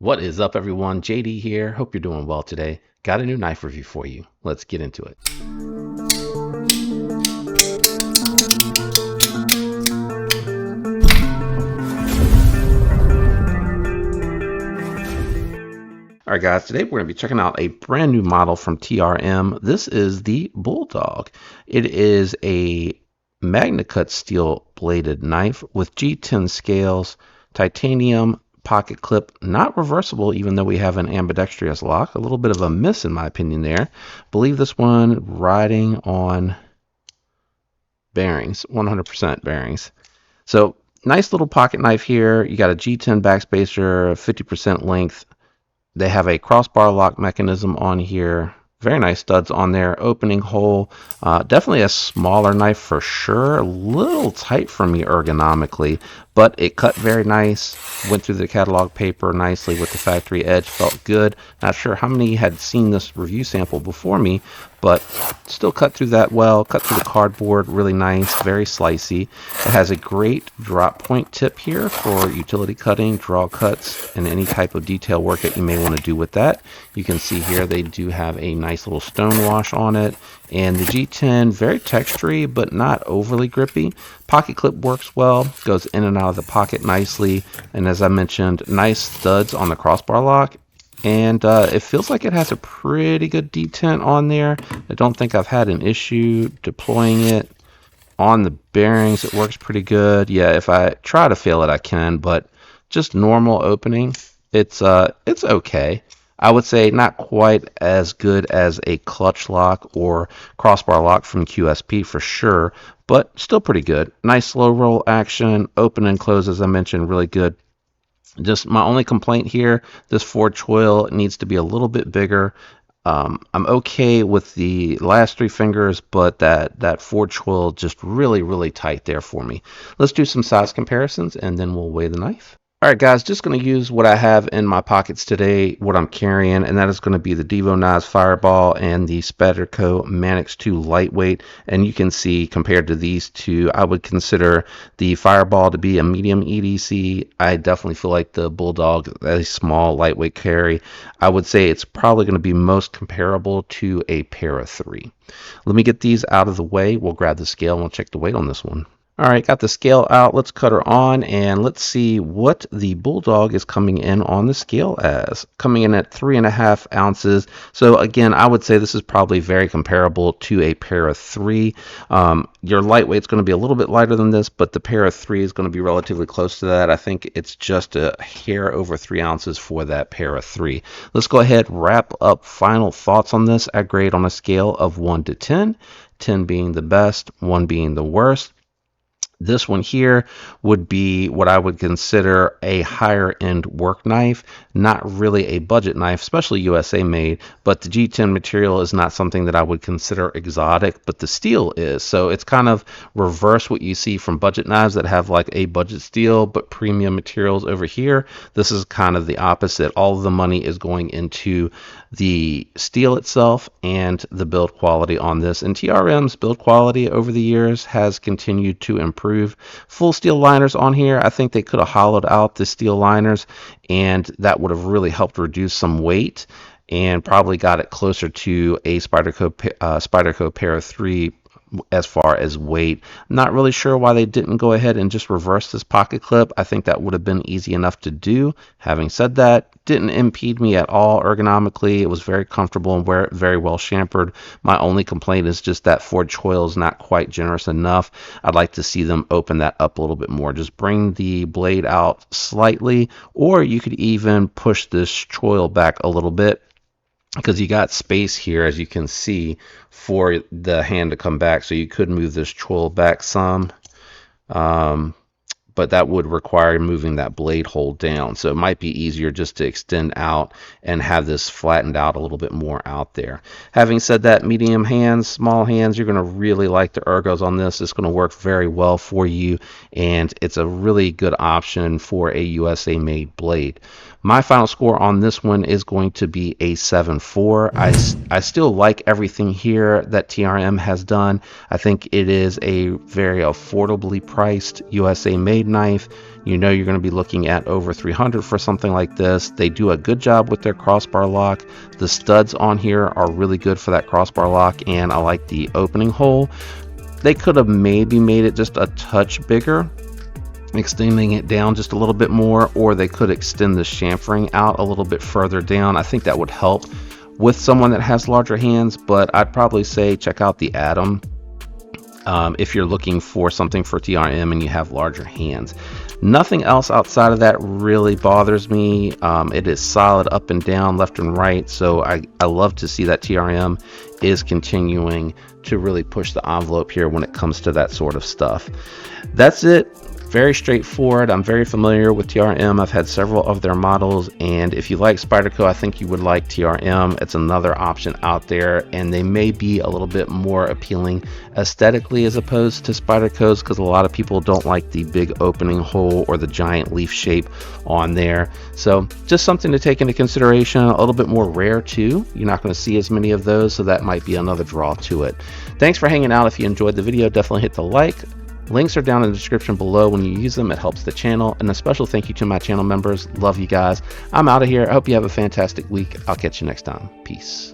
What is up, everyone? JD here. Hope you're doing well today. Got a new knife review for you. Let's get into it. All right, guys, today we're going to be checking out a brand new model from TRM. This is the Bulldog. It is a MagnaCut steel bladed knife with G10 scales, titanium pocket clip, not reversible, even though we have an ambidextrous lock. A little bit of a miss, in my opinion, there. Believe this one riding on bearings, 100% bearings. So nice little pocket knife here. You got a G10 backspacer, 50% length. They have a crossbar lock mechanism on here. Very nice studs on there. Opening hole. Definitely a smaller knife for sure. A little tight for me ergonomically, but it cut very nice. Went through the catalog paper nicely with the factory edge. Felt good. Not sure how many had seen this review sample before me, but still cut through that well. Cut through the cardboard. Really nice. Very slicey. It has a great drop point tip here for utility cutting, draw cuts, and any type of detail work that you may want to do with that. You can see here they do have a nice little stone wash on it. And the G10, very textury, but not overly grippy. Pocket clip works well, goes in and out of the pocket nicely. And as I mentioned, nice studs on the crossbar lock. And it feels like it has a pretty good detent on there. I don't think I've had an issue deploying it. On the bearings, it works pretty good. Yeah, if I try to fail it, I can, but just normal opening, it's okay. I would say not quite as good as a clutch lock or crossbar lock from QSP for sure, but still pretty good. Nice slow roll action, open and close, as I mentioned, really good. Just my only complaint here, this forge choil needs to be a little bit bigger. I'm okay with the last three fingers, but that forge choil just really tight there for me. Let's do some size comparisons and then we'll weigh the knife. All right, guys, just going to use what I have in my pockets today, what I'm carrying, and that is going to be the Devo Nas Fireball and the Spyderco Manix 2 Lightweight. And you can see, compared to these two, I would consider the Fireball to be a medium EDC. I definitely feel like the Bulldog, a small, lightweight carry. I would say it's probably going to be most comparable to a Para 3. Let me get these out of the way. We'll grab the scale and we'll check the weight on this one. All right, got the scale out. Let's cut her on and let's see what the Bulldog is coming in on the scale as. Coming in at 3.5 ounces. So again, I would say this is probably very comparable to a Para 3. Your lightweight's going to be a little bit lighter than this, but the Para 3 is going to be relatively close to that. I think it's just a hair over 3 ounces for that Para 3. Let's go ahead, wrap up final thoughts on this. I grade on a scale of 1 to 10, 10 being the best, 1 being the worst. This one here would be what I would consider a higher end work knife, not really a budget knife, especially USA made, but the G10 material is not something that I would consider exotic, but the steel is. So it's kind of reverse what you see from budget knives that have like a budget steel, but premium materials over here. This is kind of the opposite. All of the money is going into the steel itself and the build quality on this. And TRM's build quality over the years has continued to improve. Full steel liners on here. I think they could have hollowed out the steel liners and that would have really helped reduce some weight and probably got it closer to a Spyderco Para 3 as far as weight. Not really sure why they didn't go ahead and just reverse this pocket clip. I think that would have been easy enough to do. Having said that, didn't impede me at all ergonomically. It was very comfortable and very well chamfered. My only complaint is just that forge choil is not quite generous enough. I'd like to see them open that up a little bit more. Just bring the blade out slightly, or you could even push this choil back a little bit, because you got space here, as you can see, for the hand to come back. So you could move this choil back some, but that would require moving that blade hole down. So it might be easier just to extend out and have this flattened out a little bit more out there. Having said that, medium hands, small hands, you're going to really like the ergos on this. It's going to work very well for you, and it's a really good option for a USA made blade. My final score on this one is going to be a 7.4. I still like everything here that TRM has done. I think it is a very affordably priced USA made knife. You know you're going to be looking at over $300 for something like this. They do a good job with their crossbar lock. The studs on here are really good for that crossbar lock, and I like the opening hole. They could have maybe made it just a touch bigger, extending it down just a little bit more, or they could extend the chamfering out a little bit further down. I think that would help with someone that has larger hands, but I'd probably say check out the Atom if you're looking for something for TRM and you have larger hands. Nothing else outside of that really bothers me. It is solid up and down, left and right, so I love to see that TRM is continuing to really push the envelope here when it comes to that sort of stuff. That's it. Very straightforward. I'm very familiar with TRM. I've had several of their models, and if you like Spyderco, I think you would like TRM. It's another option out there, and they may be a little bit more appealing aesthetically as opposed to Spyderco's, because a lot of people don't like the big opening hole or the giant leaf shape on there. So just something to take into consideration. A little bit more rare too. You're not going to see as many of those, so that might be another draw to it. Thanks for hanging out. If you enjoyed the video, definitely hit the like. Links are down in the description below. When you use them, it helps the channel. And a special thank you to my channel members. Love you guys. I'm out of here. I hope you have a fantastic week. I'll catch you next time. Peace.